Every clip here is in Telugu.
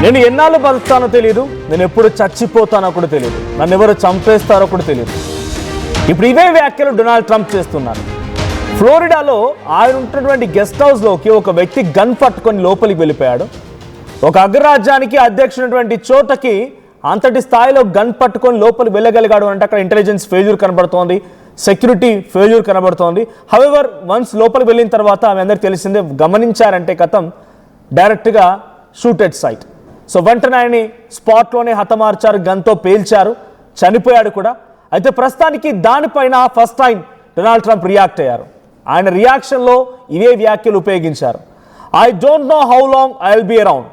నేను ఎన్నాళ్ళు బతుకుతానో తెలియదు, నేను ఎప్పుడు చచ్చిపోతానో కూడా తెలియదు, నన్ను ఎవరు చంపేస్తారో కూడా తెలియదు. ఇప్పుడు ఇవే వ్యాఖ్యలు డొనాల్డ్ ట్రంప్ చేస్తున్నారు. ఫ్లోరిడాలో ఆయన ఉంటున్నటువంటి గెస్ట్ హౌస్లోకి ఒక వ్యక్తి గన్ పట్టుకొని లోపలికి వెళ్ళిపోయాడు. ఒక అగ్రరాజ్యానికి అధ్యక్షుడైనటువంటి చోటకి అంతటి స్థాయిలో గన్ పట్టుకొని లోపలికి వెళ్ళగలిగాడు అంటే అక్కడ ఇంటెలిజెన్స్ ఫెయిల్యూర్ కనబడుతోంది, సెక్యూరిటీ ఫెయిల్యూర్ కనబడుతోంది. హవెవర్ వన్స్ లోపలికి వెళ్ళిన తర్వాత ఆమె అందరికి తెలిసిందే, గమనించారంటే కథం డైరెక్ట్గా షూట్ ఎట్ సైట్. సో వెంటనే ఆయన్ని స్పాట్లోనే హతమార్చారు, గన్తో పేల్చారు, చనిపోయాడు కూడా. అయితే ప్రస్తుతానికి దానిపైన first time Donald Trump react అయ్యారు. ఆయన రియాక్షన్లో ఇవే వ్యాఖ్యలు ఉపయోగించారు. I don't know how long I will be around.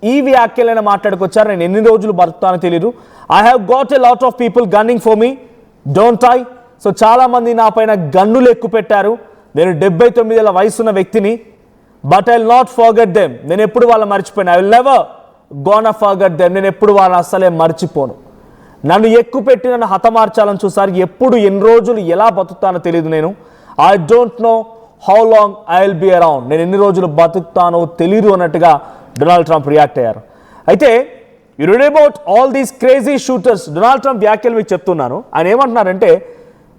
ఈ వ్యాఖ్యలైనా మాట్లాడుకొచ్చారు. నేను ఎన్ని రోజులు బతుకుతానో తెలియదు. I have got a lot of people గన్నింగ్ for me, don't I. So చాలామంది నా పైన గన్నులు ఎక్కువ పెట్టారు. నేను 79 ఏళ్ల వయసున్న వ్యక్తిని. But I will not forget them. నేను ఎప్పుడు వాళ్ళని మర్చిపోయాను. I will never gonna forget them. నేను ఎప్పుడు వాళ్ళని అస్సలే మర్చిపోను. నన్ను ఎక్కువ పెట్టి నన్ను హతమార్చాలని చూసారు. ఎప్పుడు ఎన్ని రోజులు ఎలా బతుకుతానో తెలియదు. నేను I don't know how long I will be around. నేను ఎన్ని రోజులు బతుకుతానో తెలియదు అన్నట్టుగా డొనాల్డ్ ట్రంప్ రియాక్ట్ అయ్యారు. అయితే you read about all these crazy shooters. Donald Trump వ్యాఖ్యలు మీకు చెప్తున్నాను. ఆయన ఏమంటున్నారంటే,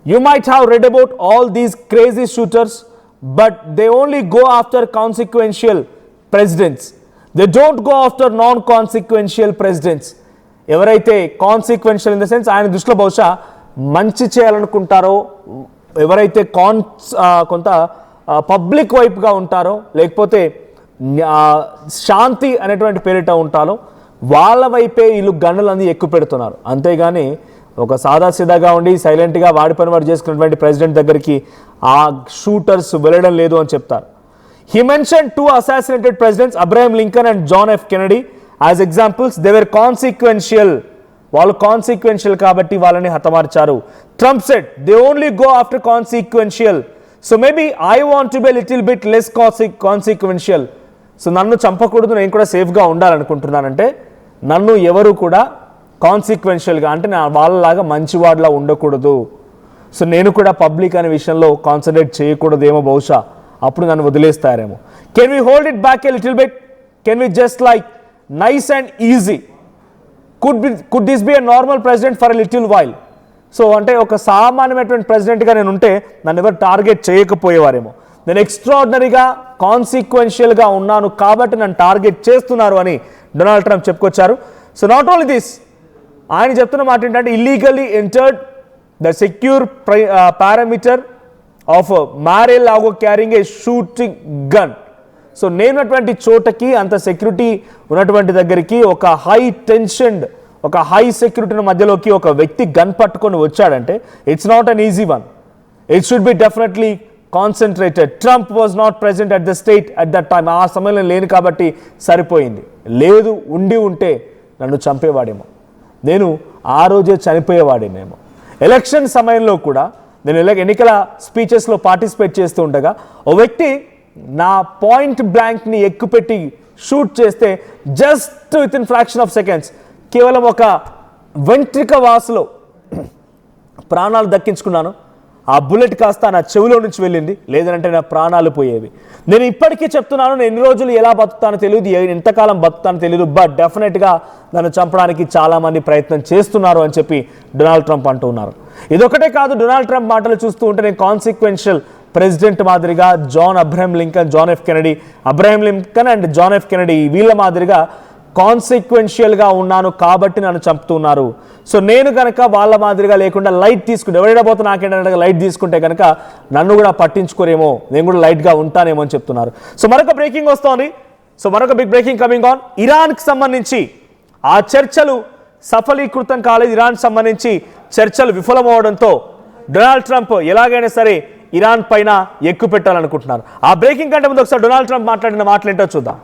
you might have read about all these crazy shooters but they only go after consequential presidents. They don't go after non consequential presidents. ఎవరైతే కాన్సిక్వెన్షియల్ ఇన్ ద సెన్స్ ఆయన దృష్టిలో బహుశా మంచి చేయాలనుకుంటారో, ఎవరైతే కొంత పబ్లిక్ వైపుగా ఉంటారో, లేకపోతే శాంతి అనేటువంటి పేరిట ఉంటారో వాళ్ళ వైపే వీళ్ళు గన్నులన్నీ ఎక్కువ పెడుతున్నారు. అంతేగాని ఒక సాదాసీదాగా ఉండి సైలెంట్గా వాడి పని వాడు చేసుకున్నటువంటి ప్రెసిడెంట్ దగ్గరికి ఆ షూటర్స్ వెళ్ళడం లేదు అని చెప్తారు. He mention 2 assassinated presidents, Abraham Lincoln and John F Kennedy, as examples. They were consequential. వాళ్ళు కాన్సిక్వెన్షియల్ కాబట్టి వాళ్ళని హతమార్చారు. Trump said they only go after consequential. So maybe I want to be little bit less consequential. సో నన్ను చంపకూడదు, నేను కూడా సేఫ్గా ఉండాలనుకుంటున్నానంటే నన్ను ఎవరు కూడా కాన్సిక్వెన్షియల్గా అంటే నా వాళ్ళలాగా మంచివాడిలా ఉండకూడదు. సో నేను కూడా పబ్లిక్ అనే విషయంలో కాన్సన్ట్రేట్ చేయకూడదేమో బహుశా, అప్పుడు నన్ను వదిలేస్తారేమో. Can we hold it back a little bit? Can we just like nice and easy? Could this be a normal president for a little while? So అంటే ఒక సామాన్యమైనటువంటి ప్రెసిడెంట్గా నేను ఉంటే నన్ను ఎవరు టార్గెట్ చేయకపోయేవారేమో. నేను ఎక్స్ట్రాడినరీగా కాన్సిక్వెన్షియల్గా ఉన్నాను కాబట్టి నన్ను టార్గెట్ చేస్తున్నారు అని డొనాల్డ్ ట్రంప్ చెప్పుకొచ్చారు. సో నాట్ ఓన్లీ దిస్, ఆయన చెప్తున్న మాట ఏంటంటే illegally entered the secure parameter of Mar a Lago carrying a shooting gun. So నేనున్నటువంటి చోటకి, అంత సెక్యూరిటీ ఉన్నటువంటి దగ్గరికి ఒక హై టెన్షన్డ్, ఒక హై సెక్యూరిటీ మధ్యలోకి ఒక వ్యక్తి గన్ పట్టుకొని వచ్చాడంటే it's not an easy one. It should be definitely concentrated. Trump was not present at the state at that time. ఆ సమయంలో లేను కాబట్టి సరిపోయింది. లేదు, ఉంటే నన్ను చంపేవాడేమో, నేను ఆ రోజే చనిపోయేవాడేమో. ఎలక్షన్ సమయంలో కూడా నేను ఎన్నికల స్పీచెస్లో పార్టిసిపేట్ చేస్తూ ఉండగా ఓ వ్యక్తి నా పాయింట్ బ్లాంక్ని ఎక్కుపెట్టి షూట్ చేస్తే just with in fraction of seconds, కేవలం ఒక వెంట్రిక వాసులో ప్రాణాలు దక్కించుకున్నాను. ఆ బుల్లెట్ కాస్త నా చెవిలో నుంచి వెళ్ళింది, లేదంటే నా ప్రాణాలు పోయేవి. నేను ఇప్పటికీ చెప్తున్నాను, నేను ఎన్ని రోజులు ఎలా బతుకుతానో తెలియదు, ఎంతకాలం బతుకుతానో తెలియదు, బట్ డెఫినెట్గా నన్ను చంపడానికి చాలామంది ప్రయత్నం చేస్తున్నారు అని చెప్పి డొనాల్డ్ ట్రంప్ అంటూ ఉన్నారు. ఇదొకటే కాదు, డొనాల్డ్ ట్రంప్ మాటలు చూస్తూ ఉంటే నేను కాన్సిక్వెన్షియల్ ప్రెసిడెంట్ మాదిరిగా Abraham Lincoln and John F Kennedy వీళ్ళ మాదిరిగా కాన్సిక్వెన్షియల్గా ఉన్నాను కాబట్టి నన్ను చంపుతున్నారు. సో నేను కనుక వాళ్ళ మాదిరిగా లేకుండా లైట్ తీసుకుంటే, ఎవరైనా పోతే నాకేంటంటే లైట్ తీసుకుంటే కనుక నన్ను కూడా పట్టించుకోరేమో, నేను కూడా లైట్గా ఉంటానేమో అని చెప్తున్నారు. సో మరొక బ్రేకింగ్ వస్తోంది. సో మరొక బిగ్ బ్రేకింగ్ కమింగ్ ఆన్. ఇరాన్కి సంబంధించి ఆ చర్చలు సఫలీకృతం కాలేదు. ఇరాన్ సంబంధించి చర్చలు విఫలమవడంతో డొనాల్డ్ ట్రంప్ ఎలాగైనా సరే ఇరాన్ పైన ఎక్కువ పెట్టాలనుకుంటున్నారు. ఆ బ్రేకింగ్ కంటే ముందు ఒకసారి డొనాల్డ్ ట్రంప్ మాట్లాడిన మాటలు ఏంటో చూద్దాం.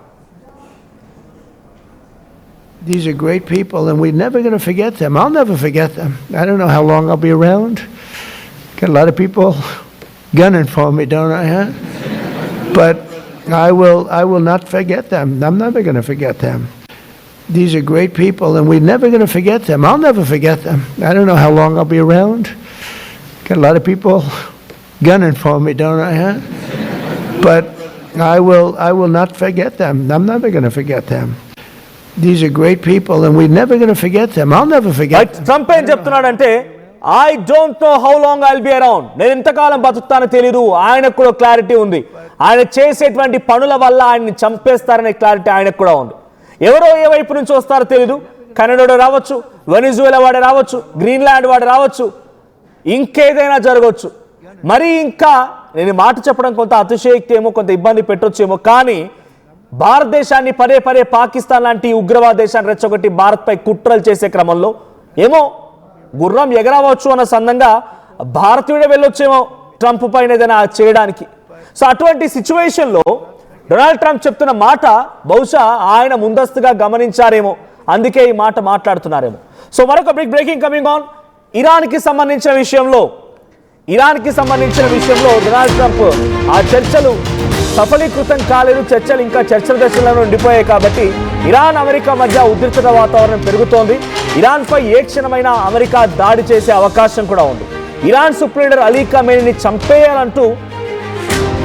These are great people, and we're never going to forget them. I'll never forget them. I don't know how long I'll be around. Got a lot of people gunning for me, don't I? Huh? But I will not forget them. I'm never going to forget them. These are great people, and we're never going to forget them. I'll never forget them. I don't know how long I'll be around. Got a lot of people gunning for me, don't I? Huh? But I will not forget them. I'm never going to forget them. These are great people, and we're never going to forget them. I'll never forget them. Trump ఏం చెప్తున్నాడంటే I don't know how long I'll be around, నేను ఎంతకాలం బతుకుతానో తెలియదు. ఆయనకు కూడా క్లారిటీ ఉంది, ఆయన చేసేటువంటి పనుల వల్ల ఆయన్ని చంపేస్తారనే క్లారిటీ ఆయనకు కూడా ఉంది. ఎవరో ఏ వైపు నుంచి వస్తారో తెలియదు, కెనడా రావచ్చు, వెనిజువేలా వాడే రావచ్చు, గ్రీన్లాండ్ వాడు రావచ్చు, ఇంకేదైనా జరగవచ్చు. మరి ఇంకా నేను మాట చెప్పడం కొంత అతిశయోక్తి ఏమో, కొంత ఇబ్బంది పెట్టొచ్చేమో, కానీ భారతదేశాన్ని పదే పదే పాకిస్తాన్ లాంటి ఉగ్రవాద దేశాన్ని రెచ్చగొట్టి భారత్పై కుట్రలు చేసే క్రమంలో ఏమో గుర్రం ఎగరవచ్చు అన్న సందంగా భారతీయుడే వెళ్ళొచ్చేమో ట్రంప్ పైన ఏదైనా చేయడానికి. సో అటువంటి సిచ్యువేషన్లో డొనాల్డ్ ట్రంప్ చెప్తున్న మాట బహుశా ఆయన ముందస్తుగా గమనించారేమో, అందుకే ఈ మాట మాట్లాడుతున్నారేమో. సో మరొక బ్రేకింగ్ కమింగ్ ఆన్ ఇరాన్కి సంబంధించిన విషయంలో డొనాల్డ్ ట్రంప్ ఆ చర్చలు సఫలీకృతం కాలేదు, చర్చలు ఇంకా చర్చల దశలో ఉండిపోయాయి. కాబట్టి ఇరాన్ అమెరికా మధ్య ఉద్రిక్తత వాతావరణం పెరుగుతోంది. ఇరాన్పై ఏ క్షణమైనా అమెరికా దాడి చేసే అవకాశం కూడా ఉంది. ఇరాన్ సుప్రీం లీడర్ అలీ ఖమేనీని చంపేయాలంటూ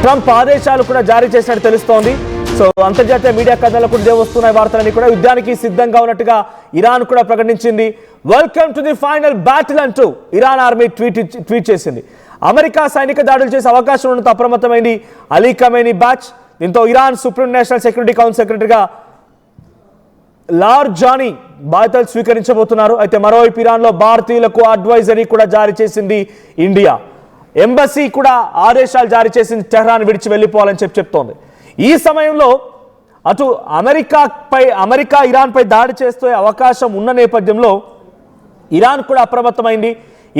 ట్రంప్ ఆదేశాలు కూడా జారీ చేసినట్టు తెలుస్తోంది. సో అంతర్జాతీయ మీడియా కథనాలు కూడా వస్తున్నాయి వార్తలన్నీ కూడా. యుద్ధానికి సిద్ధంగా ఉన్నట్టుగా ఇరాన్ కూడా ప్రకటించింది. Welcome to the final battle అంటూ ఇరాన్ ఆర్మీ ట్వీట్ చేసింది. అమెరికా సైనిక దాడులు చేసే అవకాశం ఉన్నంత అప్రమత్తమైంది అలీ ఖమేనీ బ్యాచ్. దీంతో Iran supreme national security council సెక్రటరీగా లార్జానీ బాధ్యతలు స్వీకరించబోతున్నారు. అయితే మరోవైపు ఇరాన్లో భారతీయులకు అడ్వైజరీ కూడా జారీ చేసింది ఇండియా. ఎంబసీ కూడా ఆదేశాలు జారీ చేసింది, టెహ్రాన్ విడిచి వెళ్ళిపోవాలని చెప్తోంది. ఈ సమయంలో అటు అమెరికా ఇరాన్పై దాడి చేసే అవకాశం ఉన్న నేపథ్యంలో ఇరాన్ కూడా అప్రమత్తమైంది,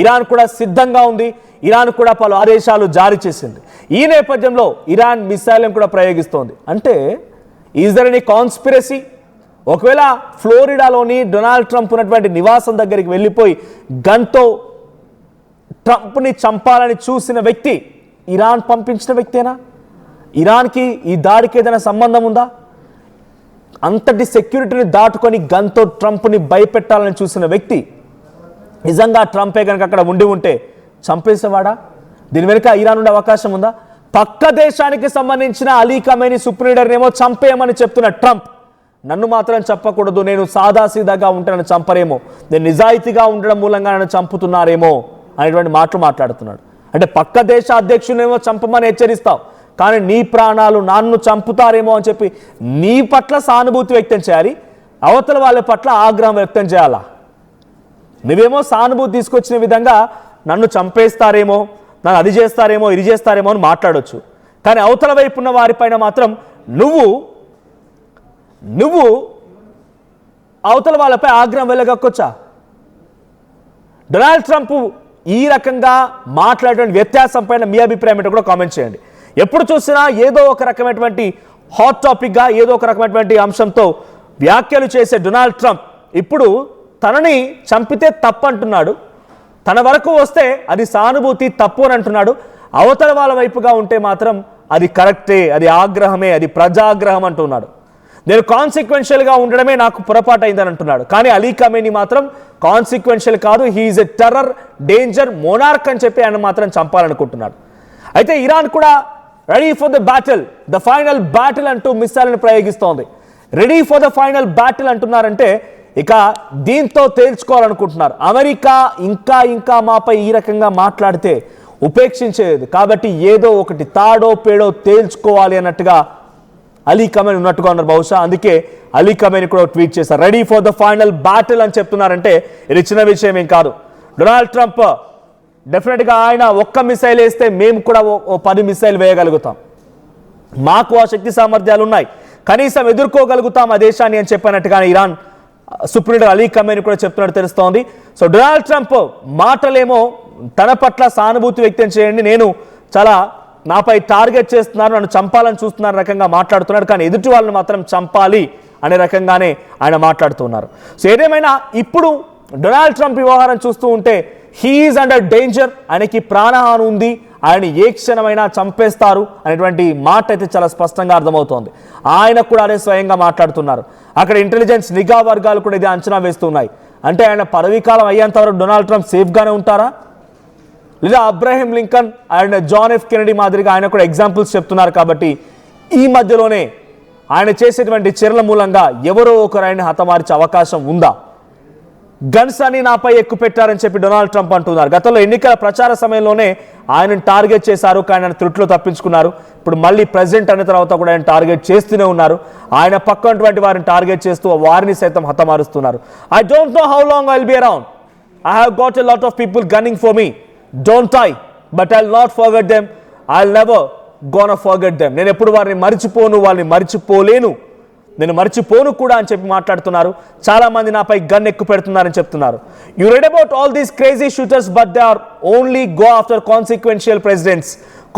ఇరాన్ కూడా సిద్ధంగా ఉంది, ఇరాన్ కూడా పలు ఆదేశాలు జారీ చేసింది. ఈ నేపథ్యంలో ఇరాన్ మిసైల్ని కూడా ప్రయోగిస్తోంది. అంటే ఈజ్ దర్ ఎనీ కాన్స్పిరసీ? ఒకవేళ ఫ్లోరిడాలోని డొనాల్డ్ ట్రంప్ ఉన్నటువంటి నివాసం దగ్గరికి వెళ్ళిపోయి గన్తో ట్రంప్ని చంపాలని చూసిన వ్యక్తి ఇరాన్ పంపించిన వ్యక్తేనా? ఇరాన్కి ఈ దాడికి ఏదైనా సంబంధం ఉందా? అంతటి సెక్యూరిటీని దాటుకొని గన్తో ట్రంప్ని భయపెట్టాలని చూసిన వ్యక్తి నిజంగా ట్రంపే కనుక అక్కడ ఉంటే చంపేసేవాడా? దీని వెనుక ఇరాన్ ఉండే అవకాశం ఉందా? పక్క దేశానికి సంబంధించిన అలీ ఖమేనీ సుప్రీం లీడర్నేమో చంపేయమని చెప్తున్న ట్రంప్ నన్ను మాత్రం చెప్పకూడదు, నేను సాదాసీదాగా ఉంటానని చంపరేమో, నేను నిజాయితీగా ఉండడం మూలంగా నన్ను చంపుతున్నారేమో అనేటువంటి మాటలు మాట్లాడుతున్నాడు. అంటే పక్క దేశ అధ్యక్షునేమో చంపమని హెచ్చరిస్తావు, కానీ నీ ప్రాణాలు నన్ను చంపుతారేమో అని చెప్పి నీ పట్ల సానుభూతి వ్యక్తం చేయాలి, అవతల వాళ్ళ పట్ల ఆగ్రహం వ్యక్తం చేయాలా? నువ్వేమో సానుభూతి తీసుకొచ్చిన విధంగా నన్ను చంపేస్తారేమో, నన్ను అది చేస్తారేమో ఇది చేస్తారేమో అని మాట్లాడొచ్చు, కానీ అవతల వైపు ఉన్న వారిపైన మాత్రం నువ్వు అవతల వాళ్ళపై ఆగ్రహం వెళ్ళగక్కొచ్చా? డొనాల్డ్ ట్రంప్ ఈ రకంగా మాట్లాడే వ్యత్యాసం పైన మీ అభిప్రాయం ఏంటో కూడా కామెంట్ చేయండి. ఎప్పుడు చూసినా ఏదో ఒక రకమైనటువంటి హాట్ టాపిక్గా ఏదో ఒక రకమైనటువంటి అంశంతో వ్యాఖ్యలు చేసే డొనాల్డ్ ట్రంప్ ఇప్పుడు తనని చంపితే తప్పు అంటున్నాడు, తన వరకు వస్తే అది సానుభూతి తప్పు అని అంటున్నాడు, అవతల వాళ్ళ వైపుగా ఉంటే మాత్రం అది కరెక్టే, అది ఆగ్రహమే, అది ప్రజాగ్రహం అంటున్నాడు. నేను కాన్సిక్వెన్షియల్గా ఉండడమే నాకు పొరపాటు అయిందని అంటున్నాడు. కానీ అలీ ఖమేనీ మాత్రం కాన్సిక్వెన్షియల్ కాదు, he is a terror, danger, monarch అని చెప్పి ఆయన మాత్రం చంపాలనుకుంటున్నాడు. అయితే ఇరాన్ కూడా ready for the battle, the final battle అంటూ మిసైల్ని ప్రయోగిస్తోంది. Ready for the final battle అంటున్నారంటే ఇక దీంతో తేల్చుకోవాలనుకుంటున్నారు. అమెరికా ఇంకా మాపై ఈ రకంగా మాట్లాడితే ఉపేక్షించేది కాబట్టి ఏదో ఒకటి తాడో పేడో తేల్చుకోవాలి అన్నట్టుగా అలీ ఖమేనీ ఉన్నట్టుగా ఉన్నారు. బహుశా అందుకే అలీ ఖమేనీ కూడా ట్వీట్ చేశారు, ready for the final battle అని చెప్తున్నారంటే ఇది చిన్న విషయం ఏం కాదు. డొనాల్డ్ ట్రంప్ డెఫినెట్గా ఆయన ఒక్క మిసైల్ వేస్తే మేము కూడా 10 మిసైల్ వేయగలుగుతాం, మాకు ఆ శక్తి సామర్థ్యాలు ఉన్నాయి, కనీసం ఎదుర్కోగలుగుతాం ఆ దేశాన్ని అని చెప్పినట్టుగానే Iran supreme leader Ali Khamenei కూడా చెప్తున్నట్టు తెలుస్తోంది. సో డొనాల్డ్ ట్రంప్ మాటలేమో తన పట్ల సానుభూతి వ్యక్తం చేయండి, నేను చాలా నాపై టార్గెట్ చేస్తున్నారు, నన్ను చంపాలని చూస్తున్నారు రకంగా మాట్లాడుతున్నాడు, కానీ ఎదుటి వాళ్ళని మాత్రం చంపాలి అనే రకంగానే ఆయన మాట్లాడుతున్నారు. సో ఏదేమైనా ఇప్పుడు డొనాల్డ్ ట్రంప్ వ్యవహారం చూస్తూ ఉంటే హీఈస్ అండర్ డేంజర్, ఆయనకి ప్రాణహాని ఉంది, ఆయన ఏ క్షణమైనా చంపేస్తారు అనేటువంటి మాట అయితే చాలా స్పష్టంగా అర్థమవుతోంది. ఆయన కూడా అదే స్వయంగా మాట్లాడుతున్నారు. అక్కడ ఇంటెలిజెన్స్ నిఘా వర్గాలు కూడా ఇది అంచనా వేస్తున్నాయి. అంటే ఆయన పదవీకాలం అయ్యేంత వరకు డొనాల్డ్ ట్రంప్ సేఫ్గానే ఉంటారా, లేదా Abraham Lincoln and John F Kennedy మాదిరిగా ఆయన కూడా ఎగ్జాంపుల్స్ చెప్తున్నారు. కాబట్టి ఈ మధ్యలోనే ఆయన చేసేటువంటి చర్యల మూలంగా ఎవరో ఒకరు ఆయన హతమార్చే అవకాశం ఉందా? గన్స్ అని నాపై ఎక్కువ పెట్టారని చెప్పి డొనాల్డ్ ట్రంప్ అంటున్నారు. గతంలో ఎన్నికల ప్రచార సమయంలోనే ఆయనను టార్గెట్ చేశారు, కానీ ఆయన త్రుట్లో తప్పించుకున్నారు. ఇప్పుడు మళ్ళీ ప్రెసిడెంట్ అయిన తర్వాత కూడా ఆయన టార్గెట్ చేస్తూనే ఉన్నారు. ఆయన పక్కనటువంటి వారిని టార్గెట్ చేస్తూ వారిని సైతం హతమారుస్తున్నారు. I don't know how long I will be around. I have got a lot of people gunning for me, don't I? But I'll not forget them. I'll never gonna forget them. నేను ఎప్పుడు వారిని మర్చిపోను, వాళ్ళని మర్చిపోలేను, నేను మర్చిపోను కూడా అని చెప్పి మాట్లాడుతున్నారు. చాలా మంది నాపై గన్ ఎక్కువ పెడుతున్నారని చెప్తున్నారు. You read about all these crazy shooters, but they are only go after consequential presidents.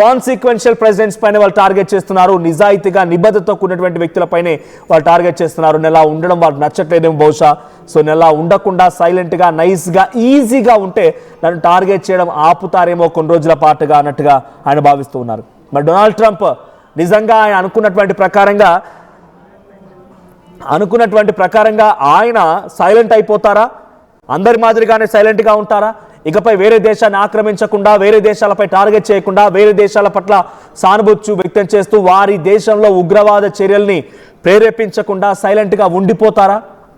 Consequential presidents పైన వాళ్ళు టార్గెట్ చేస్తున్నారు. నిజాయితీగా నిబద్ధతతో కూడినటువంటి వ్యక్తులపైనే వాళ్ళు టార్గెట్ చేస్తున్నారు. నెలా ఉండడం వాళ్ళకి నచ్చట్లేదేమో బహుశా. సో నెలా ఉండకుండా సైలెంట్గా నైస్గా ఈజీగా ఉంటే నన్ను టార్గెట్ చేయడం ఆపుతారేమో కొన్ని రోజుల పాటుగా అన్నట్టుగా ఆయన భావిస్తూ ఉన్నారు. మరి డొనాల్డ్ ట్రంప్ నిజంగా ఆయన అనుకున్నటువంటి ప్రకారంగా ఆయన సైలెంట్ అయిపోతారా? అందరి మాదిరిగానే సైలెంట్గా ఉంటారా? ఇకపై వేరే దేశాన్ని ఆక్రమించకుండా, వేరే దేశాలపై టార్గెట్ చేయకుండా, వేరే దేశాల పట్ల సానుభూతి వ్యక్తం చేస్తూ వారి దేశంలో ఉగ్రవాద చర్యల్ని ప్రేరేపించకుండా సైలెంట్గా ఉండిపోతారా?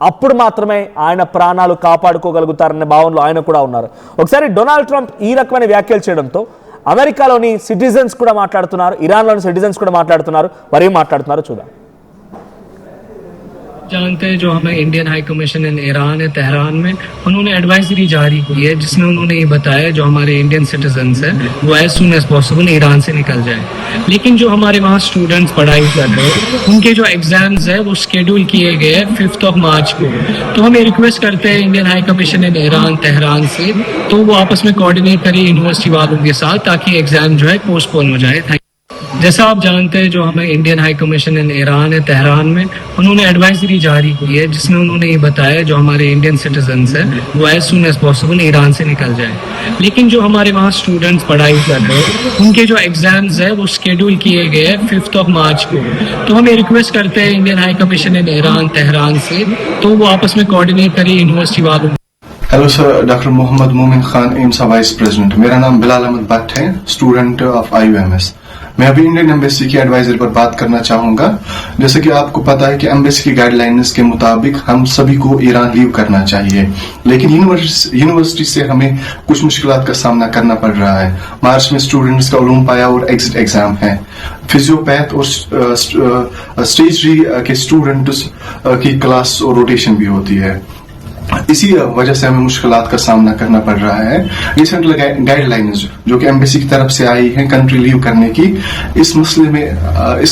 అప్పుడు మాత్రమే ఆయన ప్రాణాలు కాపాడుకోగలుగుతారనే భావనలో ఆయన కూడా ఉన్నారు. ఒకసారి డొనాల్డ్ ట్రంప్ ఈ రకమైన వ్యాఖ్యలు చేయడంతో అమెరికాలోని సిటిజన్స్ కూడా మాట్లాడుతున్నారు, ఇరాన్లోని సిటిజన్స్ కూడా మాట్లాడుతున్నారు. మరి ఏం మాట్లాడుతున్నారో చూద్దాం. जानते हैं जो हमें Indian high commission in Iran है तेहरान में उन्होंने एडवाइजरी जारी की है, जिसमें उन्होंने ये बताया जो हमारे इंडियन सिटीजन्स हैं वो as soon as possible Iran से निकल जाए. लेकिन जो हमारे वहाँ स्टूडेंट्स पढ़ाई कर रहे हैं उनके जो एग्जाम्स है वो शेड्यूल किए गए हैं 5 मार्च को. तो हम ये रिक्वेस्ट करते हैं Indian high commission in Iran Tehran से तो वो आपस में कोऑर्डिनेट करें यूनिवर्सिटी वालों के साथ ताकि एग्जाम जो है पोस्टपोन हो जाए. जैसा आप जानते हैं जो हमें Indian high commission in Iran है तेहरान में उन्होंने एडवाइजरी जारी की है, जिसमें उन्होंने ये बताया जो हमारे इंडियन सिटीजन्स हैं वो as soon as possible Iran से निकल जाए. लेकिन जो हमारे वहाँ स्टूडेंट्स पढ़ाई कर रहे हैं उनके जो एग्जाम्स है वो शेड्यूल किए गए हैं 5 मार्च को. तो हम ये रिक्वेस्ट करते हैं Indian high commission in Iran Tehran से तो वो आपस में कोऑर्डिनेट करें यूनिवर्सिटी वालों. हेलो सर, डॉक्टर मोहम्मद मोमिन खान, एम्स वाइस प्रेसिडेंट. मेरा नाम बिलाल अहमद भट्ट है, स्टूडेंट ऑफ IUMS. मैं अभी इंडियन एम्बेसी की एडवाइजरी पर बात करना चाहूंगा. जैसे कि आपको पता है कि एम्बेसी की गाइडलाइंस के मुताबिक हम सभी को ईरान लीव करना चाहिए, लेकिन यूनिवर्सिटी से हमें कुछ मुश्किलात का सामना करना पड़ रहा है. मार्च में स्टूडेंट्स का उलूम पाया और एग्जिट एग्जाम है. फिजियोपैथ और स्टेजरी के स्टूडेंट्स की क्लास और रोटेशन भी होती है. इसी वजह से हमें मुश्किलात का सामना करना पड़ रहा है. रिसेंट गाइडलाइंस जो कि एम्बेसी की तरफ से आई है कंट्री लीव करने की, इस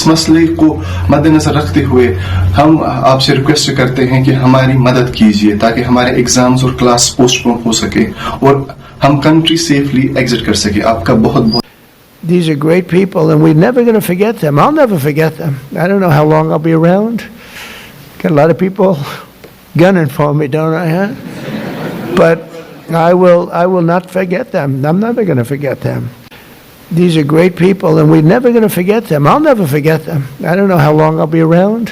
मसले को मद्देनजर रखते हुए हम आपसे रिक्वेस्ट करते हैं कि हमारी मदद कीजिए ताकि हमारे एग्जाम्स और क्लास पोस्टपोन हो सके और हम कंट्री सेफली एग्जिट कर सके. आपका बहुत बहुत. These are great people and we're never going to forget them. I'll never forget them. I don't know how long I'll be around. Got a lot of people gunning for me, don't I? Huh? But I will not forget them. I'm never going to forget them. These are great people and we're never going to forget them. I'll never forget them. I don't know how long I'll be around.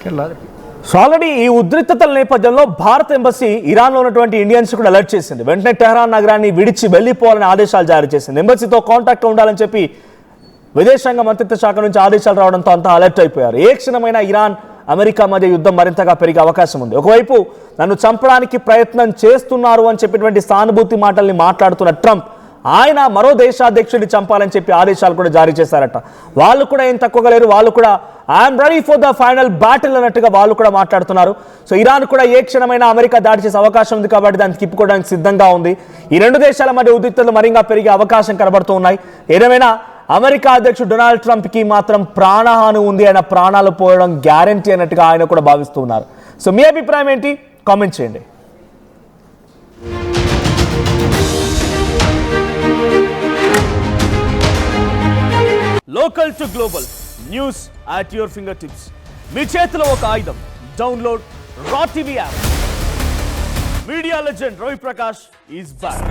Got a lot of people. So already ఈ ఉద్రిక్తతల నేపథ్యంలో భారత ఎంబసీ ఇరాన్లో ఉన్నటువంటి ఇండియన్స్ కూడా అలర్ట్ చేసింది. వెంటనే టెహరాన్ నగరాన్ని విడిచి వెళ్లిపోవాలని ఆదేశాలు జారీ చేసింది. ఎంబసీతో కాంటాక్ట్ ఉండాలని చెప్పి విదేశాంగ మంత్రిత్వ శాఖ నుంచి ఆదేశాలు రావడంతో అంతా అలర్ట్ అయిపోయారు. ఏ క్షణమైన ఇరాన్ అమెరికా మధ్య యుద్ధం మరింతగా పెరిగే అవకాశం ఉంది. ఒకవైపు నన్ను చంపడానికి ప్రయత్నం చేస్తున్నారు అని చెప్పినటువంటి సానుభూతి మాటల్ని మాట్లాడుతున్న ట్రంప్ ఆయన మరో దేశాధ్యక్షుడిని చంపాలని చెప్పి ఆదేశాలు కూడా జారీ చేశారట. వాళ్ళు కూడా ఏం తక్కువగా లేరు, వాళ్ళు కూడా I'm ready for the final battle అన్నట్టుగా వాళ్ళు కూడా మాట్లాడుతున్నారు. సో ఇరాన్ కూడా ఏ క్షణమైనా అమెరికా దాడి చేసే అవకాశం ఉంది కాబట్టి దాన్ని తిప్పుకోవడానికి సిద్ధంగా ఉంది. ఈ రెండు దేశాల మధ్య ఉద్రిక్తతలు మరింగా పెరిగే అవకాశం కనబడుతూ ఉన్నాయి. ఏదేమైనా అమెరికా అధ్యక్షుడు డొనాల్డ్ ట్రంప్ కి మాత్రం ప్రాణహాని ఉంది, ఆయన ప్రాణాలు పోవడం గ్యారంటీ అన్నట్టుగా ఆయన కూడా భావిస్తూ ఉన్నారు. సో మీ అభిప్రాయం ఏంటి? కామెంట్ చేయండి. Local to global news at your finger tips. మీ చేతిలో ఒక ఆయుధం. Download Raw TV app. Media legend Ravi Prakash is back.